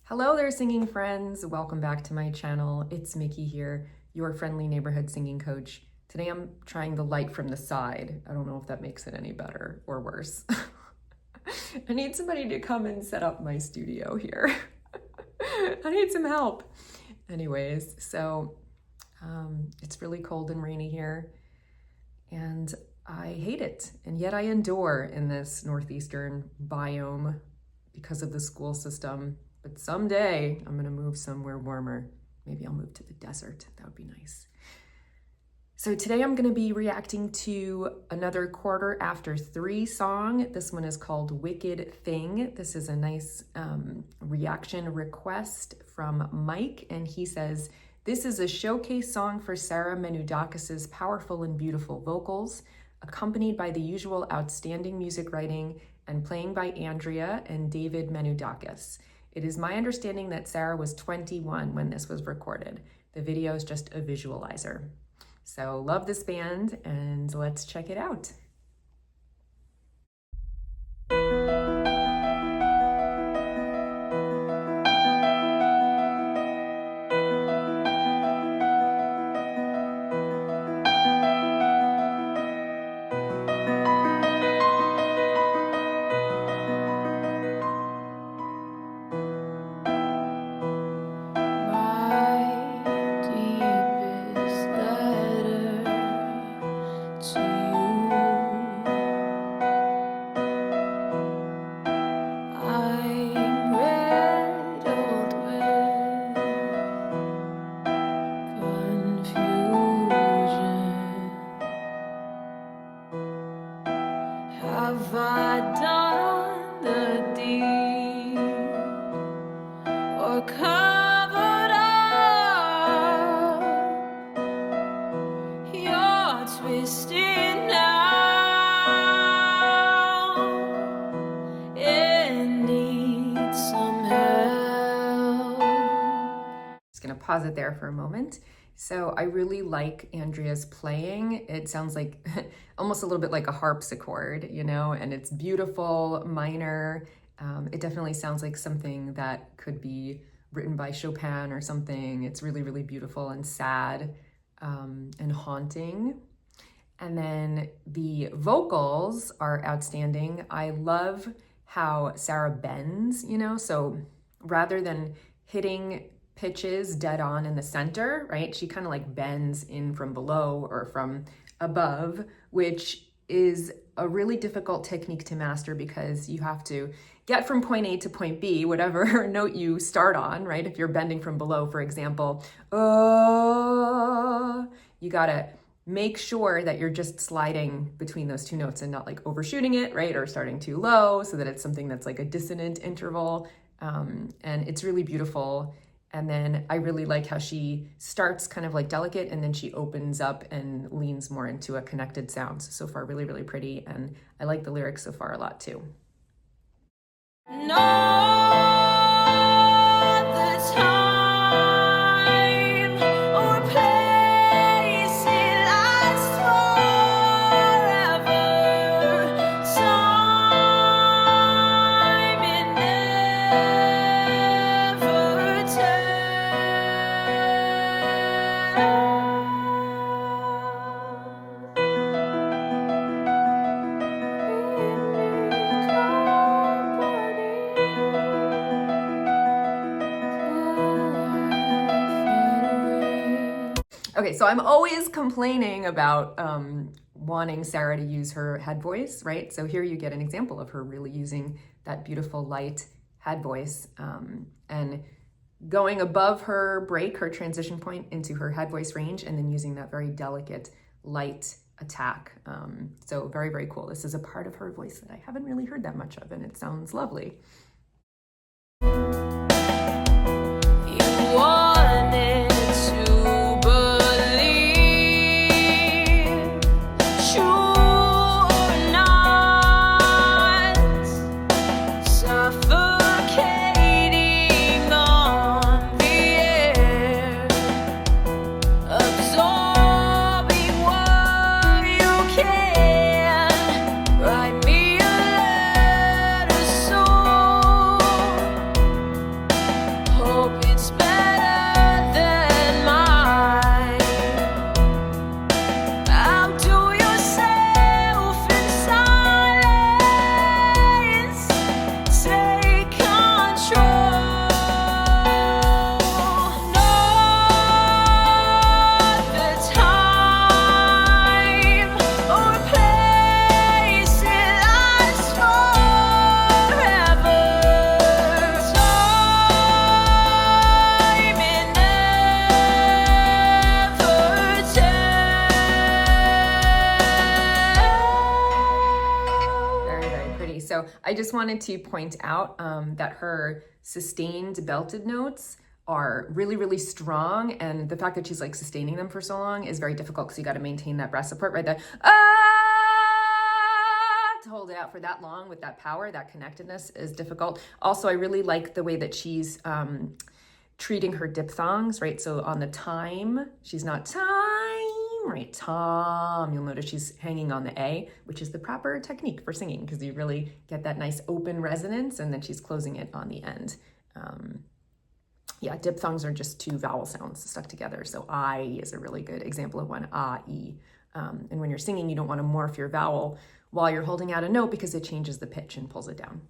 Hello there, singing friends. Welcome back to my channel. It's Mickey here, your friendly neighborhood singing coach. Today I'm trying the light from the side. I don't know if that makes it any better or worse. I need somebody to come and set up my studio here. I need some help. Anyways, so it's really cold and rainy here, and I hate it. And yet I endure in this northeastern biome because of the school system. But someday I'm gonna move somewhere warmer. Maybe I'll move to the desert. That would be nice. So today I'm gonna be reacting to another 3/4 song. This one is called Wicked Thing. This is a nice reaction request from Mike, and he says, "This is a showcase song for Sarah Menudakis's powerful and beautiful vocals, accompanied by the usual outstanding music writing and playing by Andrea and David Menudakis. It is my understanding that Sarah was 21 when this was recorded. The video is just a visualizer." So love this band, and let's check it out. Have I done the deed or covered up your twisted now and need some help? Just gonna pause it there for a moment. So I really like Andrea's playing. It sounds like almost a little bit like a harpsichord, you know, and it's beautiful, minor. It definitely sounds like something that could be written by Chopin or something. It's really, really beautiful and sad and haunting. And then the vocals are outstanding. I love how Sarah bends, you know, so rather than hitting pitches dead on in the center, right? She kind of like bends in from below or from above, which is a really difficult technique to master because you have to get from point A to point B, whatever note you start on, right? If you're bending from below, for example, you gotta make sure that you're just sliding between those two notes and not like overshooting it, right? Or starting too low so that it's something that's like a dissonant interval. And it's really beautiful. And then I really like how she starts kind of like delicate and then she opens up and leans more into a connected sound. So far, really, really pretty. And I like the lyrics so far a lot too. Okay, so I'm always complaining about wanting Sarah to use her head voice, right? So here you get an example of her really using that beautiful light head voice and going above her break, her transition point into her head voice range, and then using that very delicate light attack. So very, very cool. This is a part of her voice that I haven't really heard that much of, and it sounds lovely. Write me a letter so just wanted to point out that her sustained belted notes are really, really strong. And the fact that she's like sustaining them for so long is very difficult because you got to maintain that breath support right there. To hold it out for that long with that power, that connectedness is difficult. Also, I really like the way that she's treating her diphthongs, right? So on the time, she's not time, right? Tom. You'll notice she's hanging on the A, which is the proper technique for singing because you really get that nice open resonance, and then she's closing it on the end. Yeah, diphthongs are just two vowel sounds stuck together. So I is a really good example of one, ah, e. And when you're singing, you don't want to morph your vowel while you're holding out a note because it changes the pitch and pulls it down.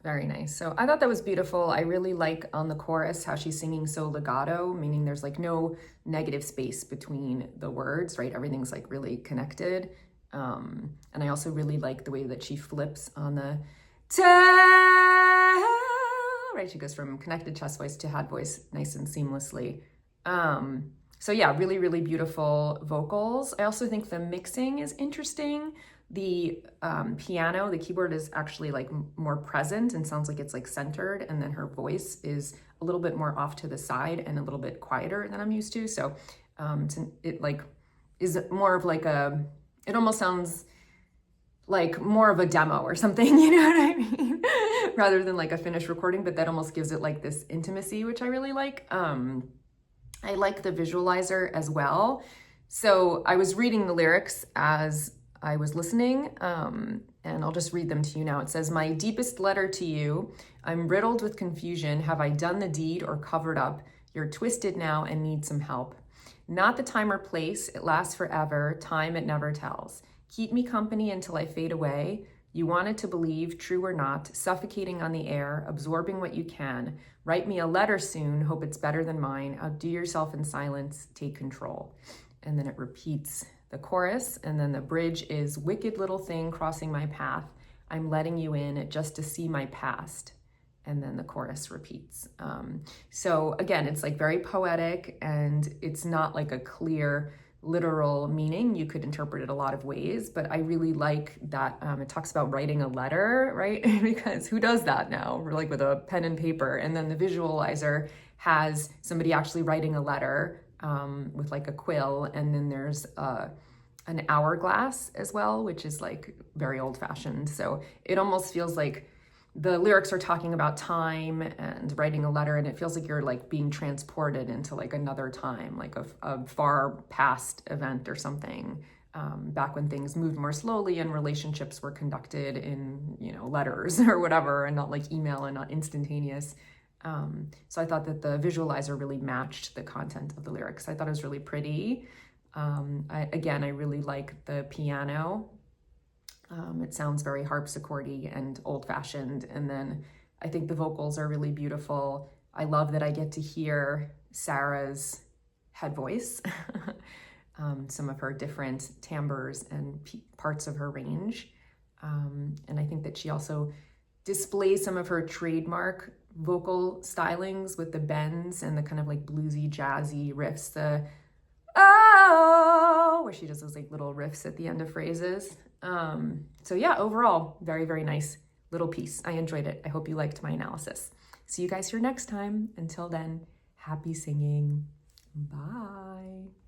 Very nice. So I thought that was beautiful. I really like on the chorus how she's singing so legato, meaning there's like no negative space between the words, right? Everything's like really connected. And I also really like the way that she flips on the tell, right? She goes from connected chest voice to head voice nice and seamlessly. So yeah, really, really beautiful vocals. I also think the mixing is interesting. The piano, the keyboard is actually like more present and sounds like it's like centered, and then her voice is a little bit more off to the side and a little bit quieter than I'm used to. So it like is more of like it almost sounds like more of a demo or something, you know what I mean? Rather than like a finished recording, but that almost gives it like this intimacy, which I really like. I like the visualizer as well. So I was reading the lyrics as I was listening, and I'll just read them to you now. It says, "My deepest letter to you, I'm riddled with confusion. Have I done the deed or covered up? You're twisted now and need some help. Not the time or place, it lasts forever. Time it never tells. Keep me company until I fade away. You wanted to believe, true or not, suffocating on the air, absorbing what you can. Write me a letter soon, hope it's better than mine. Outdo yourself in silence, take control." And then it repeats the chorus, and then the bridge is, "Wicked little thing crossing my path. I'm letting you in just to see my past." And then the chorus repeats. So again, it's like very poetic, and it's not like a clear literal meaning. You could interpret it a lot of ways, but I really like that it talks about writing a letter, right? Because who does that now? We're like with a pen and paper. And then the visualizer has somebody actually writing a letter with like a quill, and then there's an hourglass as well, which is like very old-fashioned. So it almost feels like the lyrics are talking about time and writing a letter, and it feels like you're like being transported into like another time, like a far past event or something, back when things moved more slowly and relationships were conducted in, you know, letters or whatever, and not like email and not instantaneous. So I thought that the visualizer really matched the content of the lyrics. I thought it was really pretty. I really like the piano. It sounds very harpsichordy and old-fashioned, and then I think the vocals are really beautiful. I love that I get to hear Sarah's head voice, some of her different timbres and parts of her range. And I think that she also displays some of her trademark vocal stylings with the bends and the kind of like bluesy, jazzy riffs, the oh, where she does those like little riffs at the end of phrases. So yeah, overall, very, very nice little piece. I enjoyed it. I hope you liked my analysis. See you guys here next time. Until then, happy singing. Bye.